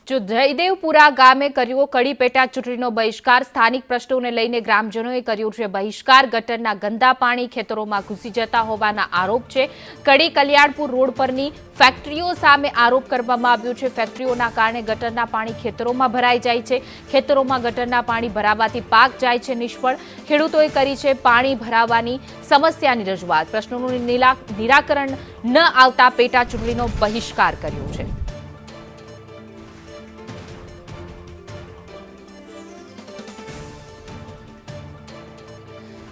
જો જયદેવપુરા ગામે કર્યો કડી પેટા ચૂંટણીનો બહિષ્કાર સ્થાનિક પ્રશ્નોને લઈને ગ્રામજનોએ કર્યો છે બહિષ્કાર ગટરના ગંદા પાણી ખેતરોમાં ઘૂસી જતા હોવાના આરોપ છે કડી કલ્યાણપુર રોડ પરની ફેક્ટરીઓ સામે આરોપ કરવામાં આવ્યો છે ફેક્ટરીઓના કારણે ગટરના પાણી ખેતરોમાં ભરાઈ જાય છે ખેતરોમાં ગટરના પાણી ભરાવાથી પાક જાય છે નિષ્ફળ ખેડૂતોએ કરી છે પાણી ભરાવાની સમસ્યાની રજૂઆત પ્રશ્નોનું નિરાકરણ ન આવતા પેટા ચૂંટણીનો બહિષ્કાર કર્યો છે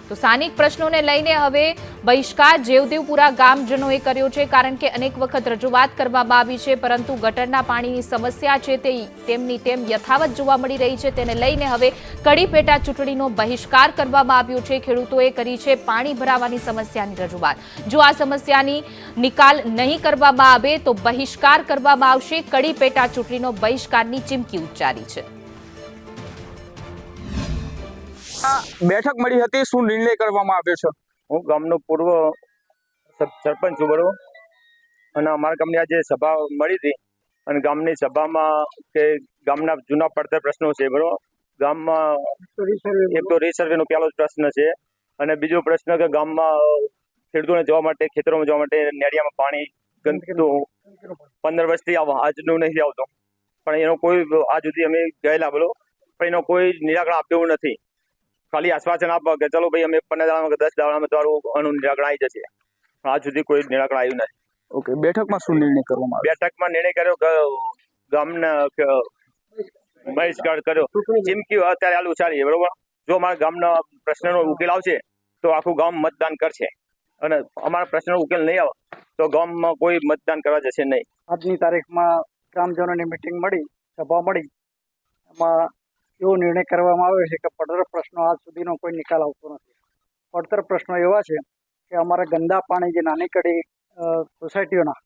તો સ્થાનિક પ્રશ્નોને લઈને હવે બહિષ્કાર જયદેવપુરા ગામજનોએ કર્યો છે કારણ કે અનેક વખત રજૂઆત કરવામાં આવી છે પરંતુ ગટરના પાણીની સમસ્યા છે તે તેમની તેમ યથાવત જોવા મળી રહી છે તેને લઈને હવે કડી પેટા ચૂંટણીનો બહિષ્કાર કરવામાં આવ્યો છે ખેડૂતોએ કરી છે પાણી ભરાવાની સમસ્યાની રજૂઆત જો આ સમસ્યાની નિકાલ નહીં કરવામાં આવે તો બહિષ્કાર કરવામાં આવશે કડી પેટા ચૂંટણીનો બહિષ્કારની ચીમકી ઉચ્ચારી છે બેઠક મળી હતી શું નિર્ણય કરવામાં આવ્યો છે? હું ગામનો પૂર્વ સરપંચ છું બરોબર અને અમારા ગામની આજે સભા મળી હતી અને ગામની સભામાં કે ગામના જૂના પડતર પ્રશ્નો છે બરોબર ગામમાં એક તો રીસર્વેનો પહેલો જ પ્રશ્ન છે અને બીજો પ્રશ્ન કે ગામમાં ખેડૂતોને જવા માટે ખેતરોમાં જવા માટે નેડિયામાં પાણી ગંદુ 15 વર્ષથી આજનું નથી આવતો પણ એનો કોઈ આજ સુધી અમે ગયેલા બોલો પણ એનો કોઈ નિરાકરણ આપ્યું નથી ખાલી આશ્વાસન આપવા કે ચલો ભાઈ અમે 15 દાડામાં કે 10 દાડામાં તમારું આનું નિરાકરણ આવી જશે આજ સુધી કોઈ નિરાકરણ આવ્યું નથી. ઓકે, બેઠકમાં શું નિર્ણય કરવામાં આવ્યો? બેઠકમાં નિર્ણય કર્યો કે ગામના બહિષ્કાર કર્યો ચીમકી અત્યારે આલુ સારી બરોબર જો અમારા ગામના પ્રશ્નનો ઉકેલ આવશે તો આખું ગામ મતદાન કરશે અને અમારા પ્રશ્નનો ઉકેલ નહીં આવે તો ગામમાં કોઈ મતદાન કરવા જશે નહીં. આજની તારીખમાં ગ્રામજનોની મિટિંગ મળી સભા મળી એમાં એવો નિર્ણય કરવામાં આવ્યો છે કે પડતર પ્રશ્નો આજ સુધીનો કોઈ નિકાલ આવતો નથી. પડતર પ્રશ્નો એવા છે કે અમારા ગંદા પાણી જે નાની કડી સોસાયટીઓના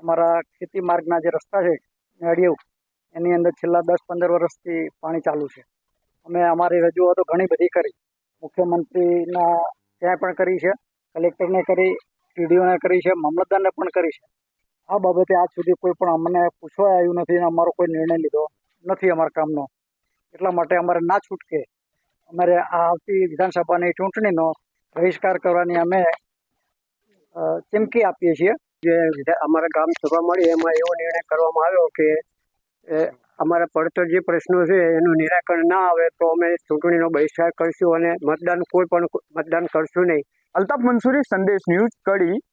અમારા ખેતી માર્ગના જે રસ્તા છે નેડિયું એની અંદર છેલ્લા 10-15 વર્ષથી પાણી ચાલુ છે. અમે અમારી રજૂઆતો ઘણી બધી કરી મુખ્યમંત્રીના ત્યાં પણ કરી છે કલેક્ટરને કરી ટીડીઓને કરી છે મામલતદારને પણ કરી છે. આ બાબતે આજ સુધી કોઈ પણ અમને પૂછવા આવ્યું નથી અને અમારો કોઈ નિર્ણય લીધો નથી અમારા કામનો. એટલા માટે અમારે ના છૂટકે અમારે આ આવતી વિધાનસભાની ચૂંટણીનો બહિષ્કાર કરવાની અમે ચીમકી આપીએ છીએ. જે અમારા ગામ સભા મળી એમાં એવો નિર્ણય કરવામાં આવ્યો કે અમારા પડતર જે પ્રશ્નો છે એનું નિરાકરણ ના આવે તો અમે ચૂંટણીનો બહિષ્કાર કરીશું અને કોઈ પણ મતદાન કરશું નહીં. અલ્તાફ મંસૂરી, સંદેશ ન્યૂઝ, કડી.